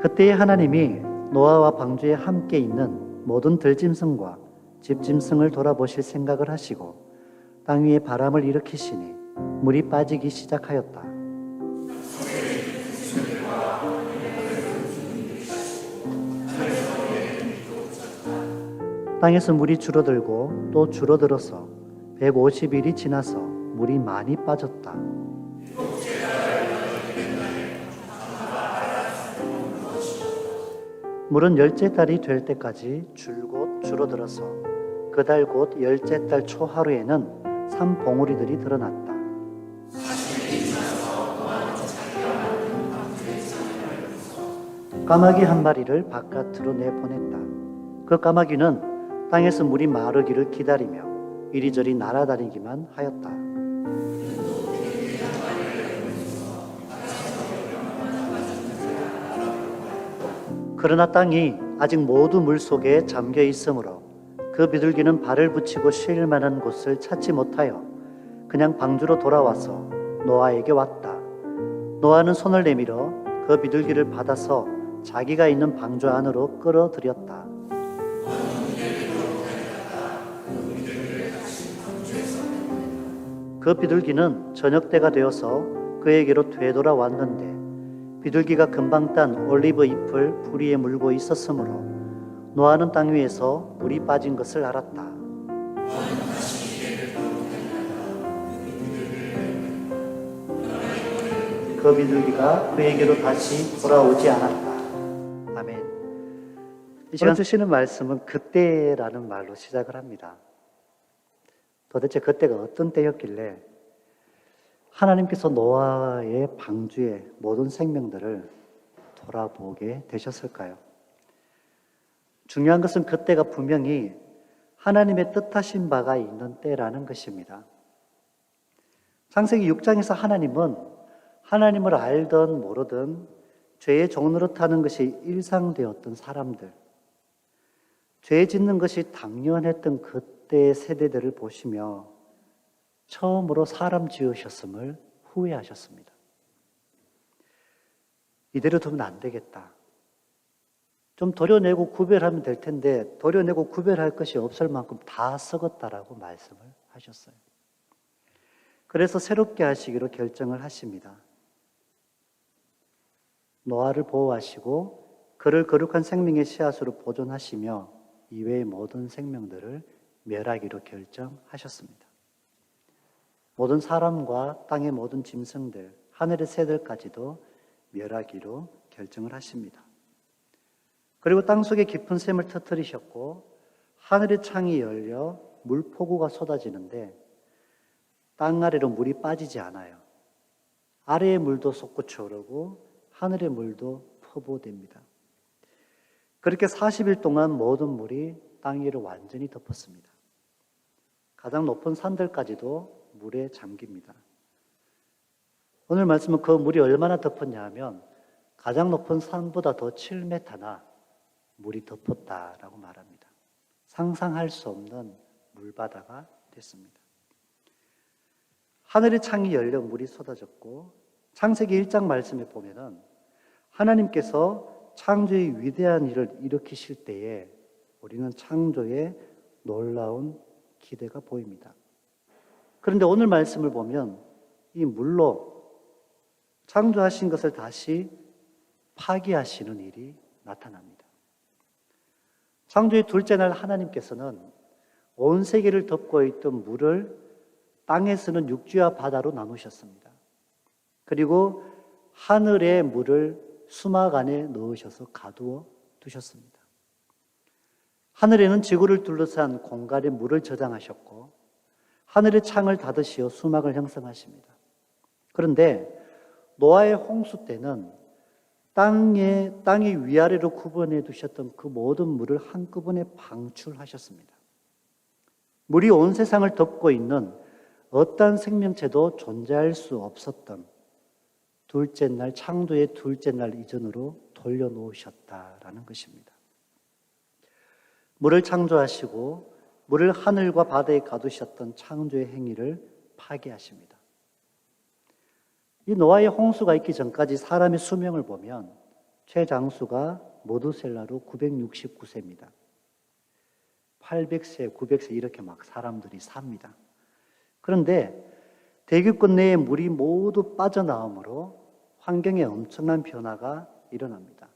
그때에 하나님이 노아와 방주에 함께 있는 모든 들짐승과 집짐승을 돌아보실 생각을 하시고 땅 위에 바람을 일으키시니 물이 빠지기 시작하였다. 땅에서 물이 줄어들고 또 줄어들어서 150일이 지나서 물이 많이 빠졌다. 물은 열째 달이 될 때까지 줄곧 줄어들어서 그 달 곧 열째 달 초하루에는 산봉우리들이 드러났다. 까마귀 한 마리를 바깥으로 내보냈다. 그 까마귀는 땅에서 물이 마르기를 기다리며 이리저리 날아다니기만 하였다. 그러나 땅이 아직 모두 물속에 잠겨 있으므로 그 비둘기는 발을 붙이고 쉴 만한 곳을 찾지 못하여 그냥 방주로 돌아와서 노아에게 왔다. 노아는 손을 내밀어 그 비둘기를 받아서 자기가 있는 방주 안으로 끌어들였다. 그 비둘기는 저녁 때가 되어서 그에게로 되돌아왔는데 비둘기가 금방 딴 올리브 잎을 부리에 물고 있었으므로 노아는 땅 위에서 물이 빠진 것을 알았다. 그 비둘기가 그에게로 다시 돌아오지 않았다. 아멘. 이 시간 주시는 말씀은 그때라는 말로 시작을 합니다. 도대체 그때가 어떤 때였길래 하나님께서 노아의 방주의 모든 생명들을 돌아보게 되셨을까요? 중요한 것은 그때가 분명히 하나님의 뜻하신 바가 있는 때라는 것입니다. 창세기 6장에서 하나님은 하나님을 알든 모르든 죄의 종노릇하는 것이 일상되었던 사람들, 죄 짓는 것이 당연했던 그때의 세대들을 보시며 처음으로 사람 지으셨음을 후회하셨습니다. 이대로 두면 안 되겠다. 좀 도려내고 구별하면 될 텐데 도려내고 구별할 것이 없을 만큼 다 썩었다라고 말씀을 하셨어요. 그래서 새롭게 하시기로 결정을 하십니다. 노아를 보호하시고 그를 거룩한 생명의 씨앗으로 보존하시며 이외의 모든 생명들을 멸하기로 결정하셨습니다. 모든 사람과 땅의 모든 짐승들, 하늘의 새들까지도 멸하기로 결정을 하십니다. 그리고 땅속에 깊은 샘을 터뜨리셨고 하늘의 창이 열려 물폭우가 쏟아지는데 땅 아래로 물이 빠지지 않아요. 아래의 물도 솟구쳐 오르고 하늘의 물도 퍼부어됩니다. 그렇게 40일 동안 모든 물이 땅 위를 완전히 덮었습니다. 가장 높은 산들까지도 물에 잠깁니다. 오늘 말씀은 그 물이 얼마나 덮었냐 하면 가장 높은 산보다 더 7m나 물이 덮었다라고 말합니다. 상상할 수 없는 물바다가 됐습니다. 하늘의 창이 열려 물이 쏟아졌고 창세기 1장 말씀에 보면은 하나님께서 창조의 위대한 일을 일으키실 때에 우리는 창조의 놀라운 기대가 보입니다. 그런데 오늘 말씀을 보면 이 물로 창조하신 것을 다시 파기하시는 일이 나타납니다. 창조의 둘째 날 하나님께서는 온 세계를 덮고 있던 물을 땅에서는 육지와 바다로 나누셨습니다. 그리고 하늘의 물을 수막 안에 넣으셔서 가두어 두셨습니다. 하늘에는 지구를 둘러싼 공간에 물을 저장하셨고 하늘의 창을 닫으시어 수막을 형성하십니다. 그런데 노아의 홍수 때는 땅의 위아래로 구분해 두셨던 그 모든 물을 한꺼번에 방출하셨습니다. 물이 온 세상을 덮고 있는 어떠한 생명체도 존재할 수 없었던 둘째 날, 창조의 둘째 날 이전으로 돌려놓으셨다라는 것입니다. 물을 창조하시고 물을 하늘과 바다에 가두셨던 창조의 행위를 파기하십니다. 이 노아의 홍수가 있기 전까지 사람의 수명을 보면 최장수가 모두셀라로 969세입니다. 800세, 900세 이렇게 막 사람들이 삽니다. 그런데 대기권 내에 물이 모두 빠져나오므로 환경에 엄청난 변화가 일어납니다.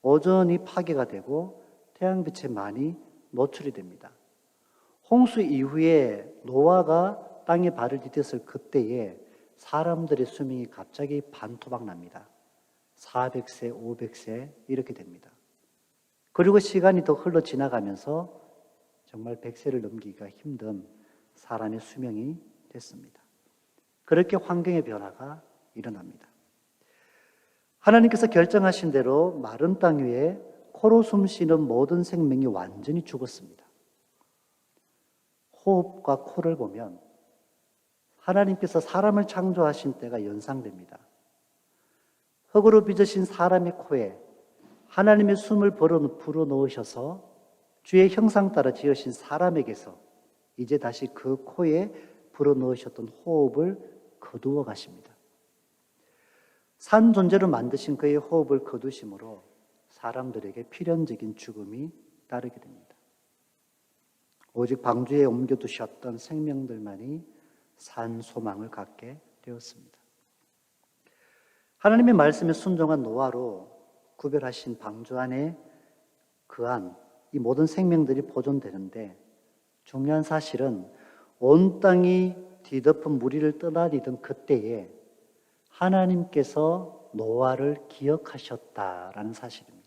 오존이 파괴가 되고 태양빛에 많이 노출이 됩니다. 홍수 이후에 노아가 땅에 발을 디뎠을 그때에 사람들의 수명이 갑자기 반토막 납니다. 400세, 500세 이렇게 됩니다. 그리고 시간이 더 흘러 지나가면서 정말 100세를 넘기기가 힘든 사람의 수명이 됐습니다. 그렇게 환경의 변화가 일어납니다. 하나님께서 결정하신 대로 마른 땅 위에 코로 숨쉬는 모든 생명이 완전히 죽었습니다. 호흡과 코를 보면 하나님께서 사람을 창조하신 때가 연상됩니다. 흙으로 빚으신 사람의 코에 하나님의 숨을 불어넣으셔서 주의 형상 따라 지으신 사람에게서 이제 다시 그 코에 불어넣으셨던 호흡을 거두어 가십니다. 산 존재로 만드신 그의 호흡을 거두심으로 사람들에게 필연적인 죽음이 따르게 됩니다. 오직 방주에 옮겨두셨던 생명들만이 산 소망을 갖게 되었습니다. 하나님의 말씀에 순종한 노아로 구별하신 방주 안에 그한 이 모든 생명들이 보존되는데 중요한 사실은 온 땅이 뒤덮은 무리를 떠나리던 그때에 하나님께서 노아를 기억하셨다라는 사실입니다.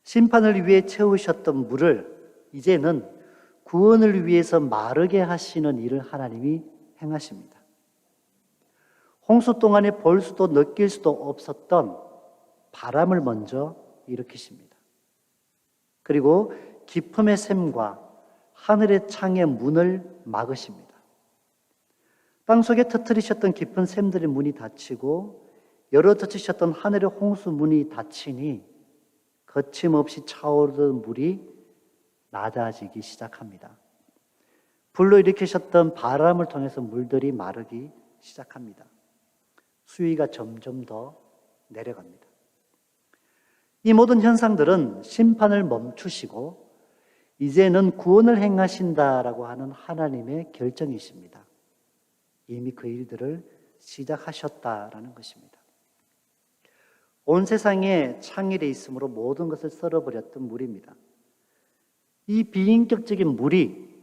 심판을 위해 채우셨던 물을 이제는 구원을 위해서 마르게 하시는 일을 하나님이 행하십니다. 홍수 동안에 볼 수도 느낄 수도 없었던 바람을 먼저 일으키십니다. 그리고 깊음의 샘과 하늘의 창의 문을 막으십니다. 땅속에 터뜨리셨던 깊은 샘들의 문이 닫히고 열어젖히셨던 하늘의 홍수 문이 닫히니 거침없이 차오르던 물이 낮아지기 시작합니다. 불로 일으키셨던 바람을 통해서 물들이 마르기 시작합니다. 수위가 점점 더 내려갑니다. 이 모든 현상들은 심판을 멈추시고 이제는 구원을 행하신다라고 하는 하나님의 결정이십니다. 이미 그 일들을 시작하셨다라는 것입니다. 온 세상에 창일에 있으므로 모든 것을 썰어버렸던 물입니다. 이 비인격적인 물이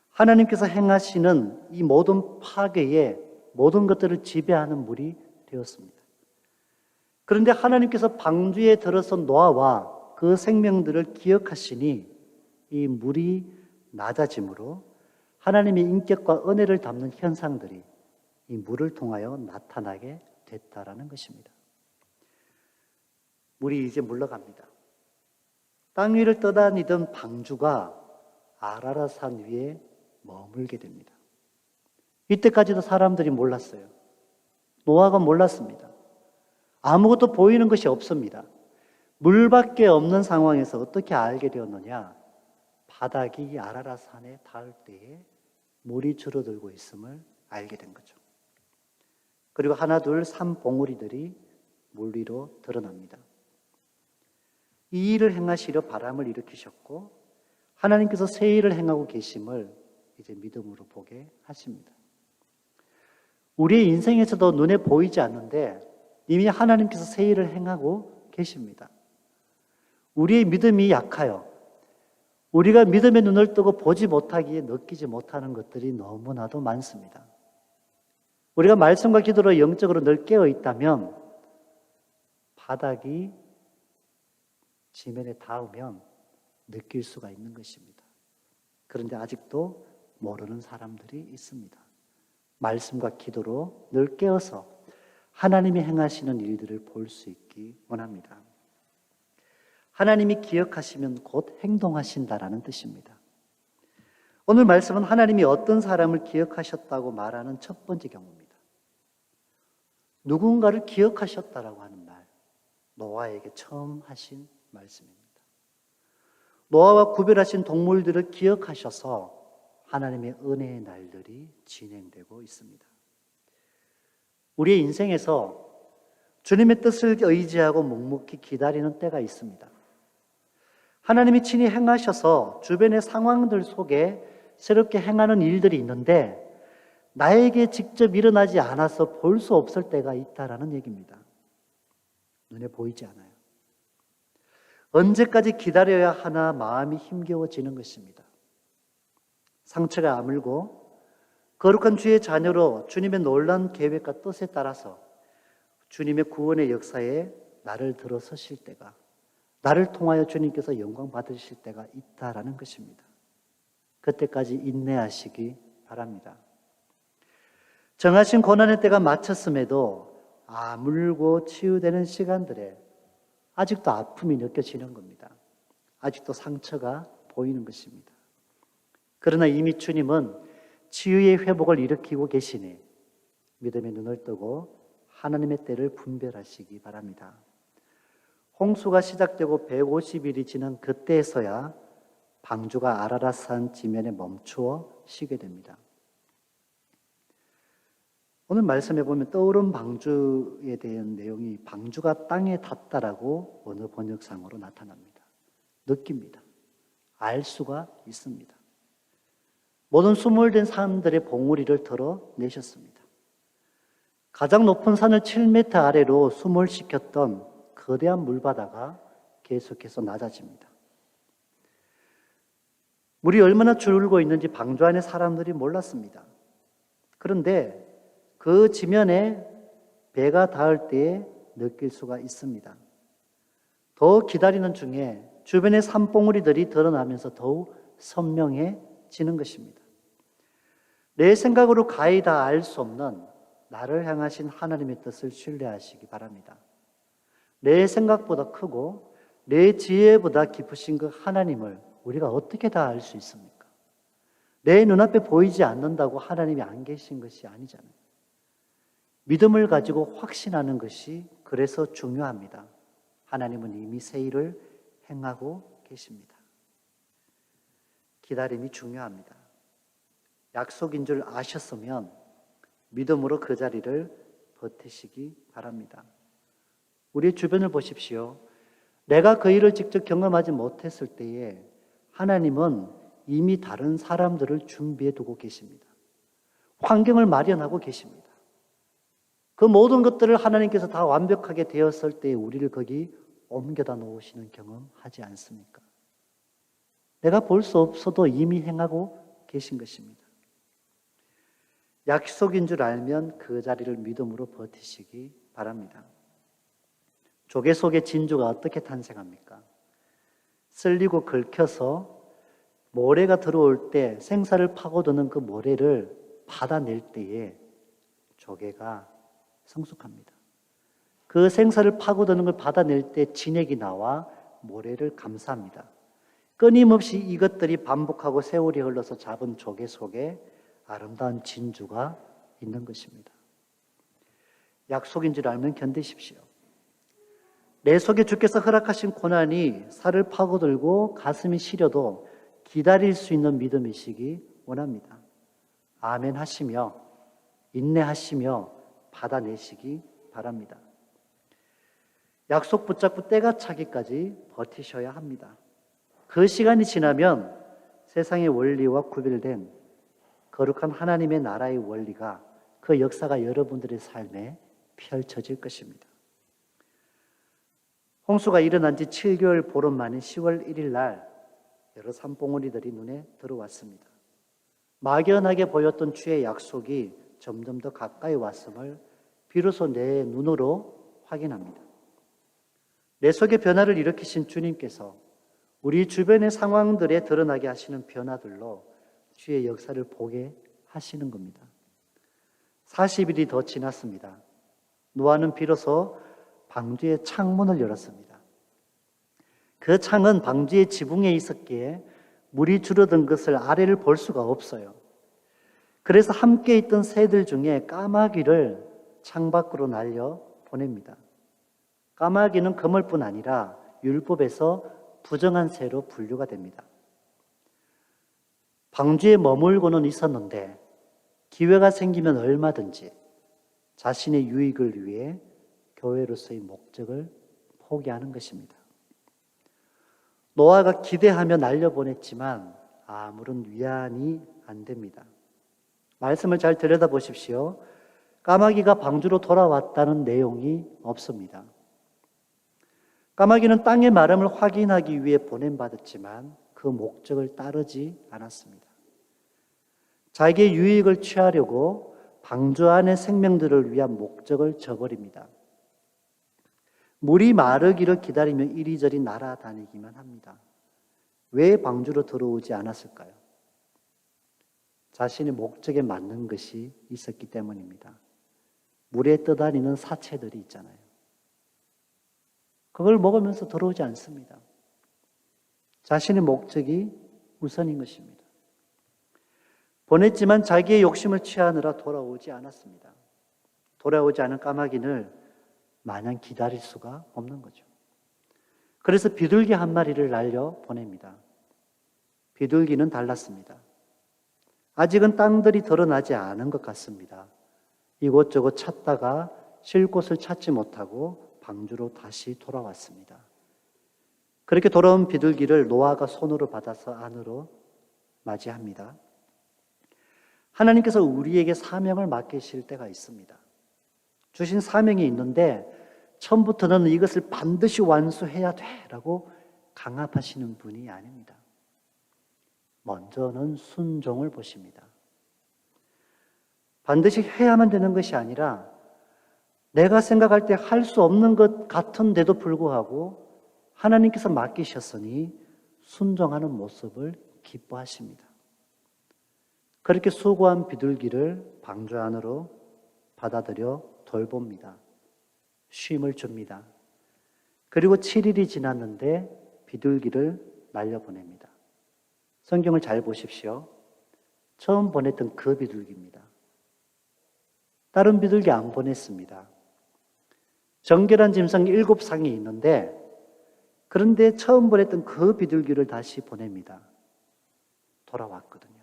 하나님께서 행하시는 이 모든 파괴의 모든 것들을 지배하는 물이 되었습니다. 그런데 하나님께서 방주에 들어서 노아와 그 생명들을 기억하시니 이 물이 낮아짐으로 하나님의 인격과 은혜를 담는 현상들이 이 물을 통하여 나타나게 됐다라는 것입니다. 물이 이제 물러갑니다. 땅 위를 떠다니던 방주가 아라랏산 위에 머물게 됩니다. 이때까지도 사람들이 몰랐어요. 노아가 몰랐습니다. 아무것도 보이는 것이 없습니다. 물밖에 없는 상황에서 어떻게 알게 되었느냐? 바닥이 아라랏산에 닿을 때에 물이 줄어들고 있음을 알게 된 거죠. 그리고 하나둘 산봉우리들이 물 위로 드러납니다. 이 일을 행하시려 바람을 일으키셨고 하나님께서 새 일을 행하고 계심을 이제 믿음으로 보게 하십니다. 우리의 인생에서도 눈에 보이지 않는데 이미 하나님께서 새 일을 행하고 계십니다. 우리의 믿음이 약하여 우리가 믿음의 눈을 뜨고 보지 못하기에 느끼지 못하는 것들이 너무나도 많습니다. 우리가 말씀과 기도로 영적으로 늘 깨어 있다면 바닥이 지면에 닿으면 느낄 수가 있는 것입니다. 그런데 아직도 모르는 사람들이 있습니다. 말씀과 기도로 늘 깨어서 하나님이 행하시는 일들을 볼 수 있기 원합니다. 하나님이 기억하시면 곧 행동하신다라는 뜻입니다. 오늘 말씀은 하나님이 어떤 사람을 기억하셨다고 말하는 첫 번째 경우입니다. 누군가를 기억하셨다라고 하는 말, 노아에게 처음 하신 말씀입니다. 노아와 구별하신 동물들을 기억하셔서 하나님의 은혜의 날들이 진행되고 있습니다. 우리의 인생에서 주님의 뜻을 의지하고 묵묵히 기다리는 때가 있습니다. 하나님이 친히 행하셔서 주변의 상황들 속에 새롭게 행하는 일들이 있는데 나에게 직접 일어나지 않아서 볼 수 없을 때가 있다라는 얘기입니다. 눈에 보이지 않아요. 언제까지 기다려야 하나 마음이 힘겨워지는 것입니다. 상처가 아물고 거룩한 주의 자녀로 주님의 놀라운 계획과 뜻에 따라서 주님의 구원의 역사에 나를 들어서실 때가, 나를 통하여 주님께서 영광 받으실 때가 있다라는 것입니다. 그때까지 인내하시기 바랍니다. 정하신 고난의 때가 마쳤음에도 아물고 치유되는 시간들에 아직도 아픔이 느껴지는 겁니다. 아직도 상처가 보이는 것입니다. 그러나 이미 주님은 치유의 회복을 일으키고 계시니 믿음의 눈을 뜨고 하나님의 때를 분별하시기 바랍니다. 홍수가 시작되고 150일이 지난 그때에서야 방주가 아라랏산 지면에 멈추어 쉬게 됩니다. 오늘 말씀해 보면 떠오른 방주에 대한 내용이 방주가 땅에 닿다라고 어느 번역상으로 나타납니다. 느낍니다. 알 수가 있습니다. 모든 수몰된 산들의 봉우리를 털어내셨습니다. 가장 높은 산을 7m 아래로 수몰시켰던 거대한 물바다가 계속해서 낮아집니다. 물이 얼마나 줄고 있는지 방주 안의 사람들이 몰랐습니다. 그런데 그 지면에 배가 닿을 때에 느낄 수가 있습니다. 더 기다리는 중에 주변의 산봉우리들이 드러나면서 더욱 선명해지는 것입니다. 내 생각으로 가히 다 알 수 없는 나를 향하신 하나님의 뜻을 신뢰하시기 바랍니다. 내 생각보다 크고 내 지혜보다 깊으신 그 하나님을 우리가 어떻게 다 알 수 있습니까? 내 눈앞에 보이지 않는다고 하나님이 안 계신 것이 아니잖아요. 믿음을 가지고 확신하는 것이 그래서 중요합니다. 하나님은 이미 새 일을 행하고 계십니다. 기다림이 중요합니다. 약속인 줄 아셨으면 믿음으로 그 자리를 버티시기 바랍니다. 우리 주변을 보십시오. 내가 그 일을 직접 경험하지 못했을 때에 하나님은 이미 다른 사람들을 준비해 두고 계십니다. 환경을 마련하고 계십니다. 그 모든 것들을 하나님께서 다 완벽하게 되었을 때 우리를 거기 옮겨다 놓으시는 경험 하지 않습니까? 내가 볼 수 없어도 이미 행하고 계신 것입니다. 약속인 줄 알면 그 자리를 믿음으로 버티시기 바랍니다. 조개 속의 진주가 어떻게 탄생합니까? 쓸리고 긁혀서 모래가 들어올 때 생사를 파고드는 그 모래를 받아낼 때에 조개가 성숙합니다. 그 생사를 파고드는 걸 받아낼 때 진액이 나와 모래를 감싸합니다. 끊임없이 이것들이 반복하고 세월이 흘러서 잡은 조개 속에 아름다운 진주가 있는 것입니다. 약속인 줄 알면 견디십시오. 내 속에 주께서 허락하신 고난이 살을 파고들고 가슴이 시려도 기다릴 수 있는 믿음이시기 원합니다. 아멘 하시며 인내하시며 받아내시기 바랍니다. 약속 붙잡고 때가 차기까지 버티셔야 합니다. 그 시간이 지나면 세상의 원리와 구별된 거룩한 하나님의 나라의 원리가 그 역사가 여러분들의 삶에 펼쳐질 것입니다. 홍수가 일어난 지 7개월 보름 만인 10월 1일 날 여러 산봉우리들이 눈에 들어왔습니다. 막연하게 보였던 주의 약속이 점점 더 가까이 왔음을 비로소 내 눈으로 확인합니다. 내 속에 변화를 일으키신 주님께서 우리 주변의 상황들에 드러나게 하시는 변화들로 주의 역사를 보게 하시는 겁니다. 40일이 더 지났습니다. 노아는 비로소 방주의 창문을 열었습니다. 그 창은 방주의 지붕에 있었기에 물이 줄어든 것을 아래를 볼 수가 없어요. 그래서 함께 있던 새들 중에 까마귀를 창밖으로 날려 보냅니다. 까마귀는 그물뿐 아니라 율법에서 부정한 새로 분류가 됩니다. 방주에 머물고는 있었는데 기회가 생기면 얼마든지 자신의 유익을 위해 교회로서의 목적을 포기하는 것입니다. 노아가 기대하며 날려보냈지만 아무런 위안이 안 됩니다. 말씀을 잘 들여다보십시오. 까마귀가 방주로 돌아왔다는 내용이 없습니다. 까마귀는 땅의 마름을 확인하기 위해 보냄받았지만 그 목적을 따르지 않았습니다. 자기의 유익을 취하려고 방주 안의 생명들을 위한 목적을 저버립니다. 물이 마르기를 기다리며 이리저리 날아다니기만 합니다. 왜 방주로 들어오지 않았을까요? 자신의 목적에 맞는 것이 있었기 때문입니다. 물에 떠다니는 사체들이 있잖아요. 그걸 먹으면서 들어오지 않습니다. 자신의 목적이 우선인 것입니다. 보냈지만 자기의 욕심을 취하느라 돌아오지 않았습니다. 돌아오지 않은 까마귀를 마냥 기다릴 수가 없는 거죠. 그래서 비둘기 한 마리를 날려 보냅니다. 비둘기는 달랐습니다. 아직은 땅들이 드러나지 않은 것 같습니다. 이곳저곳 찾다가 쉴 곳을 찾지 못하고 방주로 다시 돌아왔습니다. 그렇게 돌아온 비둘기를 노아가 손으로 받아서 안으로 맞이합니다. 하나님께서 우리에게 사명을 맡기실 때가 있습니다. 주신 사명이 있는데 처음부터는 이것을 반드시 완수해야 돼라고 강압하시는 분이 아닙니다. 먼저는 순종을 보십니다. 반드시 해야만 되는 것이 아니라 내가 생각할 때 할 수 없는 것 같은데도 불구하고 하나님께서 맡기셨으니 순종하는 모습을 기뻐하십니다. 그렇게 수고한 비둘기를 방주 안으로 받아들여 돌봅니다. 쉼을 줍니다. 그리고 7일이 지났는데 비둘기를 날려보냅니다. 성경을 잘 보십시오. 처음 보냈던 그 비둘기입니다. 다른 비둘기 안 보냈습니다. 정결한 짐승 7쌍이 있는데 그런데 처음 보냈던 그 비둘기를 다시 보냅니다. 돌아왔거든요.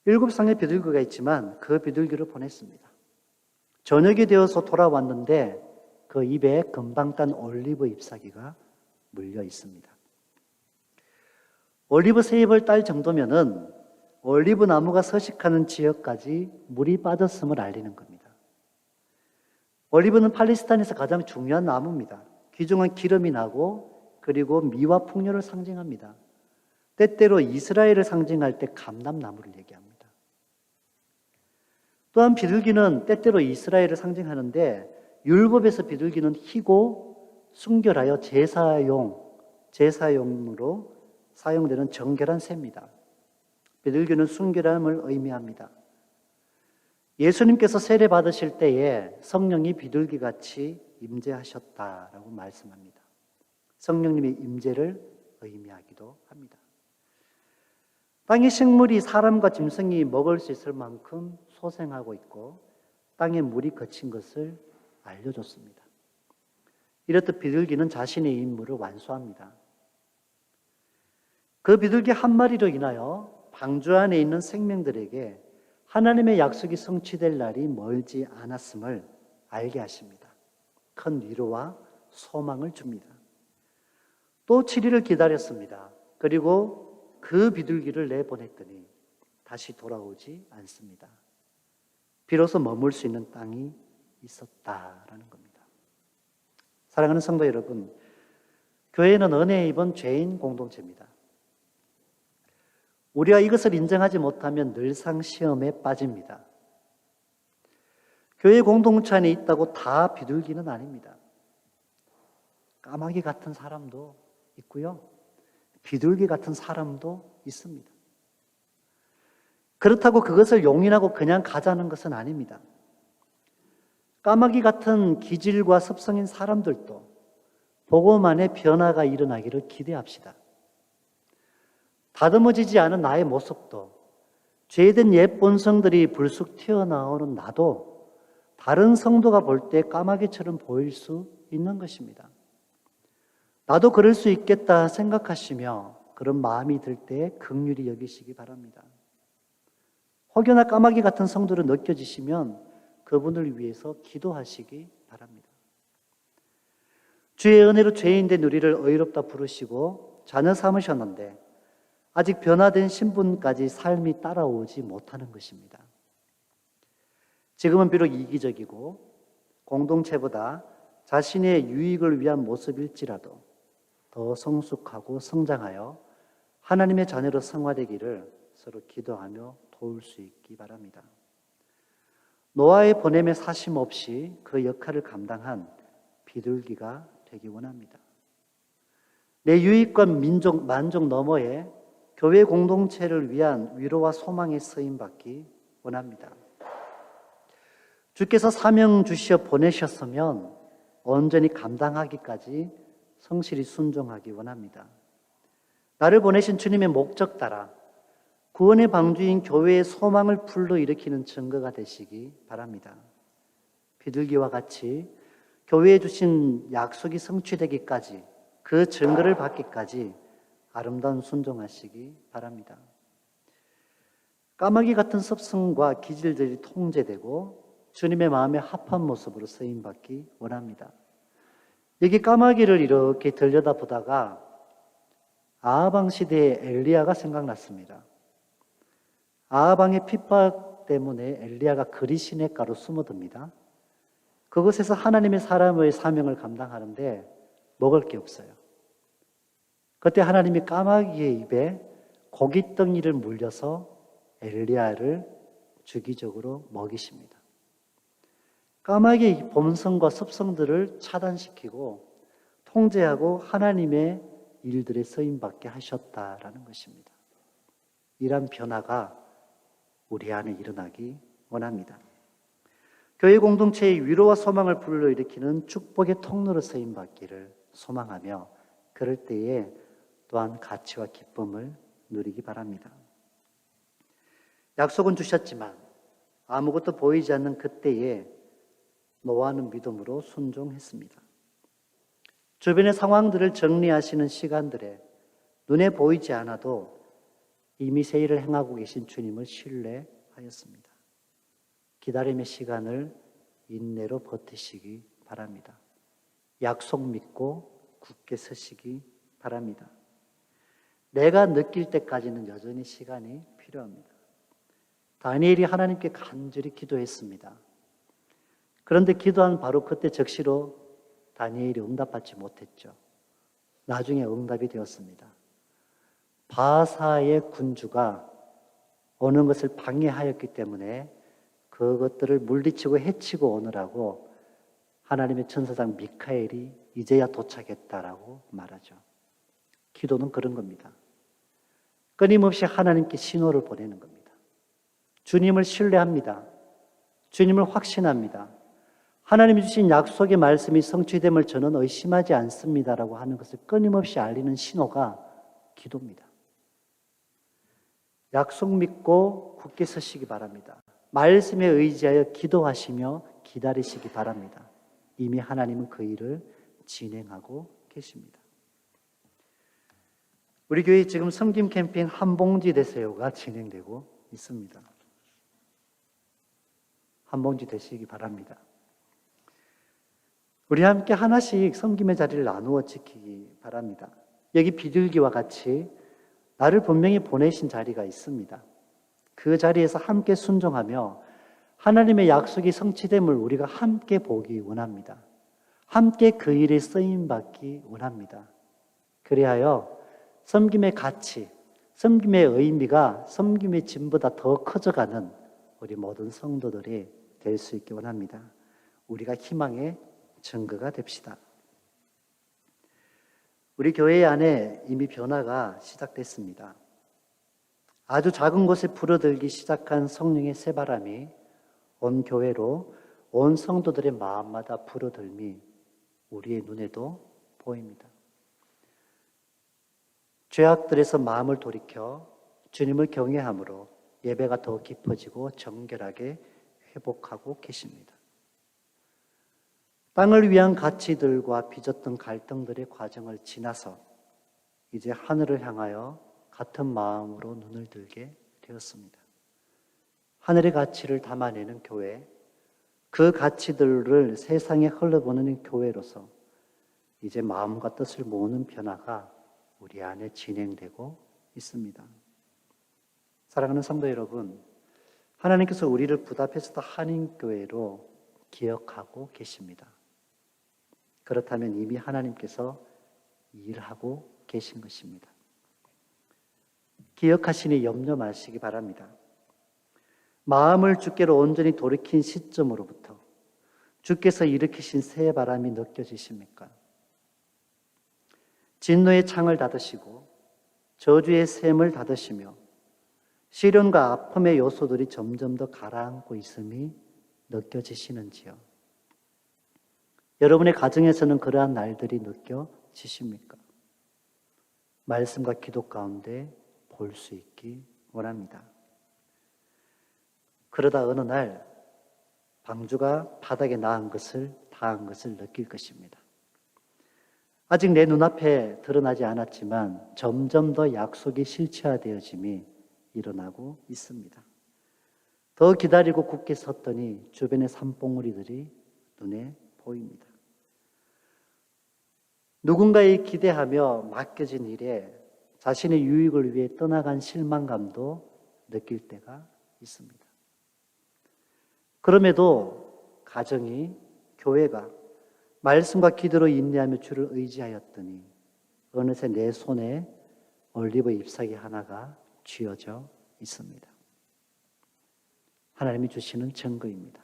7쌍의 비둘기가 있지만 그 비둘기를 보냈습니다. 저녁이 되어서 돌아왔는데 그 입에 금방 딴 올리브 잎사귀가 물려 있습니다. 올리브 새 잎을 딸 정도면은 올리브 나무가 서식하는 지역까지 물이 빠졌음을 알리는 겁니다. 올리브는 팔레스타인에서 가장 중요한 나무입니다. 귀중한 기름이 나고 그리고 미와 풍요를 상징합니다. 때때로 이스라엘을 상징할 때 감람나무를 얘기합니다. 또한 비둘기는 때때로 이스라엘을 상징하는데 율법에서 비둘기는 희고 순결하여 제사용으로 사용되는 정결한 새입니다. 비둘기는 순결함을 의미합니다. 예수님께서 세례 받으실 때에 성령이 비둘기같이 임재하셨다라고 말씀합니다. 성령님의 임재를 의미하기도 합니다. 땅의 식물이 사람과 짐승이 먹을 수 있을 만큼 소생하고 있고 땅에 물이 거친 것을 알려줬습니다. 이렇듯 비둘기는 자신의 임무를 완수합니다. 그 비둘기 한 마리로 인하여 방주 안에 있는 생명들에게 하나님의 약속이 성취될 날이 멀지 않았음을 알게 하십니다. 큰 위로와 소망을 줍니다. 또 7일을 기다렸습니다. 그리고 그 비둘기를 내보냈더니 다시 돌아오지 않습니다. 비로소 머물 수 있는 땅이 있었다라는 겁니다. 사랑하는 성도 여러분, 교회는 은혜에 입은 죄인 공동체입니다. 우리가 이것을 인정하지 못하면 늘상 시험에 빠집니다. 교회 공동체 안에 있다고 다 비둘기는 아닙니다. 까마귀 같은 사람도 있고요. 비둘기 같은 사람도 있습니다. 그렇다고 그것을 용인하고 그냥 가자는 것은 아닙니다. 까마귀 같은 기질과 습성인 사람들도 복음 안에 변화가 일어나기를 기대합시다. 다듬어지지 않은 나의 모습도 죄된 옛 본성들이 불쑥 튀어나오는 나도 다른 성도가 볼 때 까마귀처럼 보일 수 있는 것입니다. 나도 그럴 수 있겠다 생각하시며 그런 마음이 들 때 긍휼히 여기시기 바랍니다. 혹여나 까마귀 같은 성도로 느껴지시면 그분을 위해서 기도하시기 바랍니다. 주의 은혜로 죄인된 우리를 의롭다 부르시고 자녀 삼으셨는데 아직 변화된 신분까지 삶이 따라오지 못하는 것입니다. 지금은 비록 이기적이고 공동체보다 자신의 유익을 위한 모습일지라도 더 성숙하고 성장하여 하나님의 자녀로 성화되기를 서로 기도하며 도울 수 있기 바랍니다. 노아의 보냄에 사심 없이 그 역할을 감당한 비둘기가 되기 원합니다. 내 유익과 민족 만족 너머에 교회 공동체를 위한 위로와 소망의 쓰임받기 원합니다. 주께서 사명 주시어 보내셨으면 온전히 감당하기까지 성실히 순종하기 원합니다. 나를 보내신 주님의 목적 따라 구원의 방주인 교회의 소망을 불러일으키는 증거가 되시기 바랍니다. 비둘기와 같이 교회에 주신 약속이 성취되기까지 그 증거를 받기까지 아름다운 순종하시기 바랍니다. 까마귀 같은 습성과 기질들이 통제되고 주님의 마음에 합한 모습으로 쓰임받기 원합니다. 여기 까마귀를 이렇게 들여다보다가 아하방 시대의 엘리야가 생각났습니다. 아하방의 핍박 때문에 엘리야가 그리 시냇가로 숨어듭니다. 그곳에서 하나님의 사람의 사명을 감당하는데 먹을 게 없어요. 그때 하나님이 까마귀의 입에 고깃덩이를 물려서 엘리야를 주기적으로 먹이십니다. 까마귀의 본성과 습성들을 차단시키고 통제하고 하나님의 일들에 쓰임받게 하셨다라는 것입니다. 이러한 변화가 우리 안에 일어나기 원합니다. 교회 공동체의 위로와 소망을 불러일으키는 축복의 통로로 쓰임받기를 소망하며 그럴 때에 또한 가치와 기쁨을 누리기 바랍니다. 약속은 주셨지만 아무것도 보이지 않는 그때에 노아는 믿음으로 순종했습니다. 주변의 상황들을 정리하시는 시간들에 눈에 보이지 않아도 이미 새 일을 행하고 계신 주님을 신뢰하였습니다. 기다림의 시간을 인내로 버티시기 바랍니다. 약속 믿고 굳게 서시기 바랍니다. 내가 느낄 때까지는 여전히 시간이 필요합니다. 다니엘이 하나님께 간절히 기도했습니다. 그런데 기도한 바로 그때 즉시로 다니엘이 응답받지 못했죠. 나중에 응답이 되었습니다. 바사의 군주가 어느 것을 방해하였기 때문에 그것들을 물리치고 해치고 오느라고 하나님의 천사장 미카엘이 이제야 도착했다라고 말하죠. 기도는 그런 겁니다. 끊임없이 하나님께 신호를 보내는 겁니다. 주님을 신뢰합니다. 주님을 확신합니다. 하나님이 주신 약속의 말씀이 성취됨을 저는 의심하지 않습니다라고 하는 것을 끊임없이 알리는 신호가 기도입니다. 약속 믿고 굳게 서시기 바랍니다. 말씀에 의지하여 기도하시며 기다리시기 바랍니다. 이미 하나님은 그 일을 진행하고 계십니다. 우리 교회 지금 섬김 캠페인 한 봉지 되세요가 진행되고 있습니다. 한 봉지 되시기 바랍니다. 우리 함께 하나씩 섬김의 자리를 나누어 지키기 바랍니다. 여기 비둘기와 같이 나를 분명히 보내신 자리가 있습니다. 그 자리에서 함께 순종하며 하나님의 약속이 성취됨을 우리가 함께 보기 원합니다. 함께 그 일에 쓰임받기 원합니다. 그리하여 섬김의 가치, 섬김의 의미가 섬김의 짐보다 더 커져가는 우리 모든 성도들이 될 수 있기 원합니다. 우리가 희망의 증거가 됩시다. 우리 교회 안에 이미 변화가 시작됐습니다. 아주 작은 곳에 불어들기 시작한 성령의 새바람이 온 교회로 온 성도들의 마음마다 불어들미 우리의 눈에도 보입니다. 죄악들에서 마음을 돌이켜 주님을 경외함으로 예배가 더 깊어지고 정결하게 회복하고 계십니다. 땅을 위한 가치들과 빚었던 갈등들의 과정을 지나서 이제 하늘을 향하여 같은 마음으로 눈을 들게 되었습니다. 하늘의 가치를 담아내는 교회, 그 가치들을 세상에 흘러보내는 교회로서 이제 마음과 뜻을 모으는 변화가 우리 안에 진행되고 있습니다. 사랑하는 성도 여러분, 하나님께서 우리를 부다페스트 한인교회로 기억하고 계십니다. 그렇다면 이미 하나님께서 일하고 계신 것입니다. 기억하시니 염려 마시기 바랍니다. 마음을 주께로 온전히 돌이킨 시점으로부터 주께서 일으키신 새 바람이 느껴지십니까? 진노의 창을 닫으시고 저주의 샘을 닫으시며 시련과 아픔의 요소들이 점점 더 가라앉고 있음이 느껴지시는지요? 여러분의 가정에서는 그러한 날들이 느껴지십니까? 말씀과 기도 가운데 볼 수 있기 원합니다. 그러다 어느 날 방주가 바닥에 당한 것을 느낄 것입니다. 아직 내 눈앞에 드러나지 않았지만 점점 더 약속이 실체화되어짐이 일어나고 있습니다. 더 기다리고 굳게 섰더니 주변의 산봉우리들이 눈에 보입니다. 누군가에 기대하며 맡겨진 일에 자신의 유익을 위해 떠나간 실망감도 느낄 때가 있습니다. 그럼에도 가정이, 교회가 말씀과 기도로 인내하며 주를 의지하였더니 어느새 내 손에 올리브 잎사귀 하나가 쥐어져 있습니다. 하나님이 주시는 증거입니다.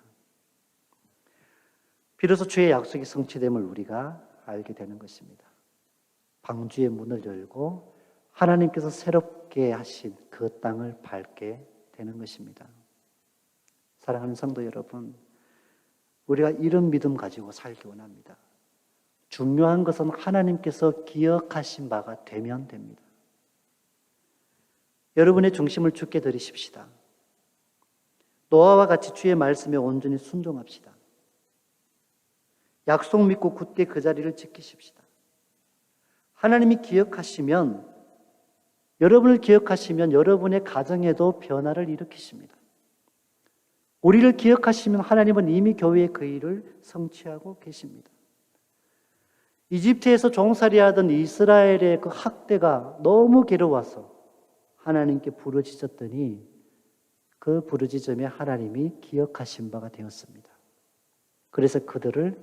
비로소 주의 약속이 성취됨을 우리가 알게 되는 것입니다. 방주의 문을 열고 하나님께서 새롭게 하신 그 땅을 밟게 되는 것입니다. 사랑하는 성도 여러분, 우리가 이런 믿음 가지고 살기 원합니다. 중요한 것은 하나님께서 기억하신 바가 되면 됩니다. 여러분의 중심을 주께 드리십시다. 노아와 같이 주의 말씀에 온전히 순종합시다. 약속 믿고 굳게 그 자리를 지키십시다. 하나님이 기억하시면, 여러분을 기억하시면 여러분의 가정에도 변화를 일으키십니다. 우리를 기억하시면 하나님은 이미 교회의 그 일을 성취하고 계십니다. 이집트에서 종살이하던 이스라엘의 그 학대가 너무 괴로워서 하나님께 부르짖었더니 그 부르짖음에 하나님이 기억하신 바가 되었습니다. 그래서 그들을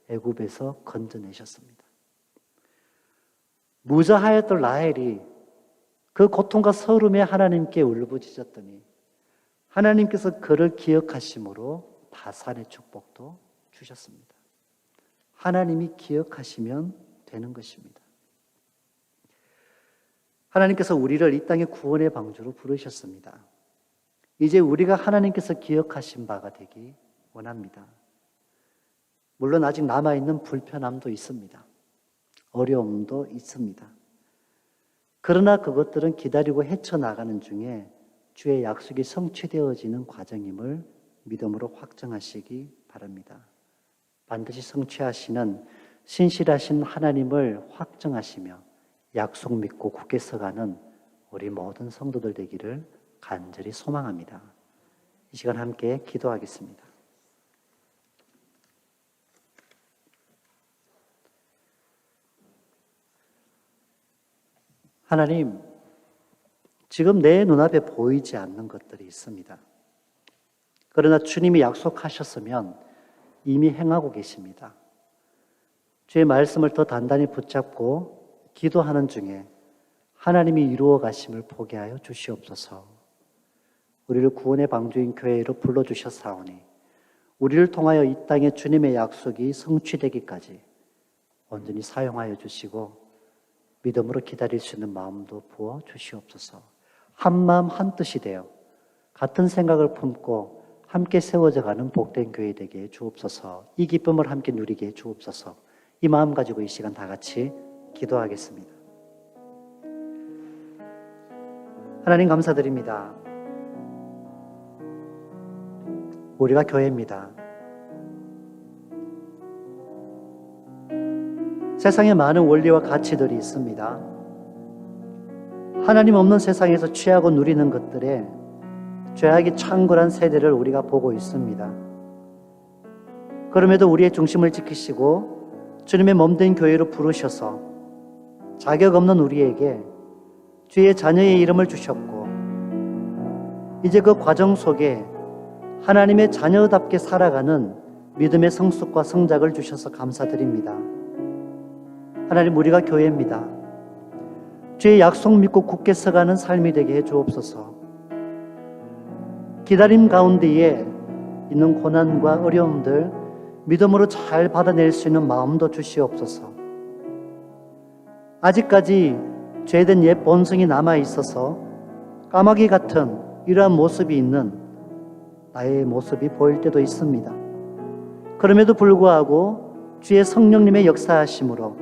애굽에서 건져내셨습니다. 무자하였던 라헬이 그 고통과 서름에 하나님께 울부짖었더니 하나님께서 그를 기억하심으로 다산의 축복도 주셨습니다. 하나님이 기억하시면 되는 것입니다. 하나님께서 우리를 이 땅의 구원의 방주로 부르셨습니다. 이제 우리가 하나님께서 기억하신 바가 되기 원합니다. 물론 아직 남아있는 불편함도 있습니다. 어려움도 있습니다. 그러나 그것들은 기다리고 헤쳐나가는 중에 주의 약속이 성취되어지는 과정임을 믿음으로 확정하시기 바랍니다. 반드시 성취하시는 신실하신 하나님을 확정하시며 약속 믿고 굳게 서가는 우리 모든 성도들 되기를 간절히 소망합니다. 이 시간 함께 기도하겠습니다. 하나님, 지금 내 눈앞에 보이지 않는 것들이 있습니다. 그러나 주님이 약속하셨으면 이미 행하고 계십니다. 주의 말씀을 더 단단히 붙잡고 기도하는 중에 하나님이 이루어 가심을 보게 하여 주시옵소서. 우리를 구원의 방주인 교회로 불러주셨사오니 우리를 통하여 이 땅에 주님의 약속이 성취되기까지 온전히 사용하여 주시고 믿음으로 기다릴 수 있는 마음도 부어 주시옵소서. 한마음 한뜻이 되어 같은 생각을 품고 함께 세워져 가는 복된 교회 되게 해 주옵소서. 이 기쁨을 함께 누리게 해 주옵소서. 이 마음 가지고 이 시간 다 같이 기도하겠습니다. 하나님 감사드립니다. 우리가 교회입니다. 세상에 많은 원리와 가치들이 있습니다. 하나님 없는 세상에서 취하고 누리는 것들에 죄악이 창궐한 세대를 우리가 보고 있습니다. 그럼에도 우리의 중심을 지키시고 주님의 몸된 교회로 부르셔서 자격 없는 우리에게 주의 자녀의 이름을 주셨고, 이제 그 과정 속에 하나님의 자녀답게 살아가는 믿음의 성숙과 성장을 주셔서 감사드립니다. 하나님, 우리가 교회입니다. 주의 약속 믿고 굳게 서가는 삶이 되게 해 주옵소서. 기다림 가운데에 있는 고난과 어려움들 믿음으로 잘 받아낼 수 있는 마음도 주시옵소서. 아직까지 죄된 옛 본성이 남아 있어서 까마귀 같은 이러한 모습이 있는 나의 모습이 보일 때도 있습니다. 그럼에도 불구하고 주의 성령님의 역사하심으로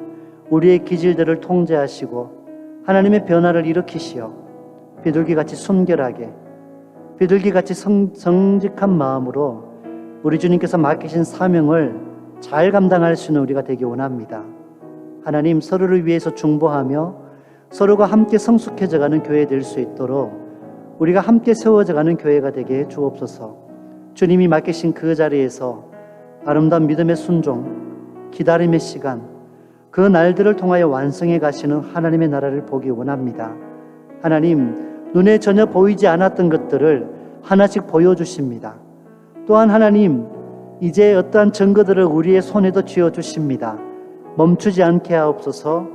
우리의 기질들을 통제하시고 하나님의 변화를 일으키시어 비둘기같이 순결하게, 비둘기같이 정직한 마음으로 우리 주님께서 맡기신 사명을 잘 감당할 수 있는 우리가 되기 원합니다. 하나님, 서로를 위해서 중보하며 서로가 함께 성숙해져가는 교회 될 수 있도록 우리가 함께 세워져가는 교회가 되게 해 주옵소서. 주님이 맡기신 그 자리에서 아름다운 믿음의 순종, 기다림의 시간, 그 날들을 통하여 완성해 가시는 하나님의 나라를 보기 원합니다. 하나님, 눈에 전혀 보이지 않았던 것들을 하나씩 보여주십니다. 또한 하나님, 이제 어떠한 증거들을 우리의 손에도 쥐어주십니다. 멈추지 않게 하옵소서.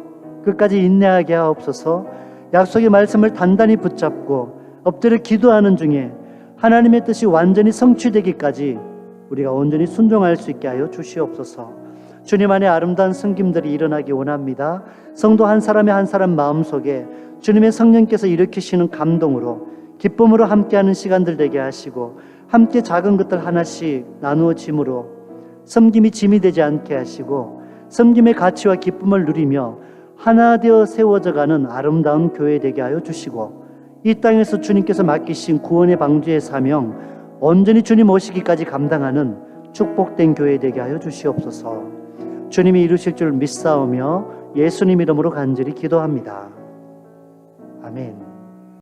끝까지 인내하게 하옵소서. 약속의 말씀을 단단히 붙잡고 엎드려 기도하는 중에 하나님의 뜻이 완전히 성취되기까지 우리가 온전히 순종할 수 있게 하여 주시옵소서. 주님 안에 아름다운 섬김들이 일어나기 원합니다. 성도 한 사람의 한 사람 마음속에 주님의 성령께서 일으키시는 감동으로, 기쁨으로 함께하는 시간들 되게 하시고, 함께 작은 것들 하나씩 나누어짐으로 섬김이 짐이 되지 않게 하시고, 섬김의 가치와 기쁨을 누리며 하나 되어 세워져가는 아름다운 교회 되게 하여 주시고, 이 땅에서 주님께서 맡기신 구원의 방주의 사명 온전히 주님 오시기까지 감당하는 축복된 교회 되게 하여 주시옵소서. 주님이 이루실 줄 믿사오며 예수님 이름으로 간절히 기도합니다. 아멘.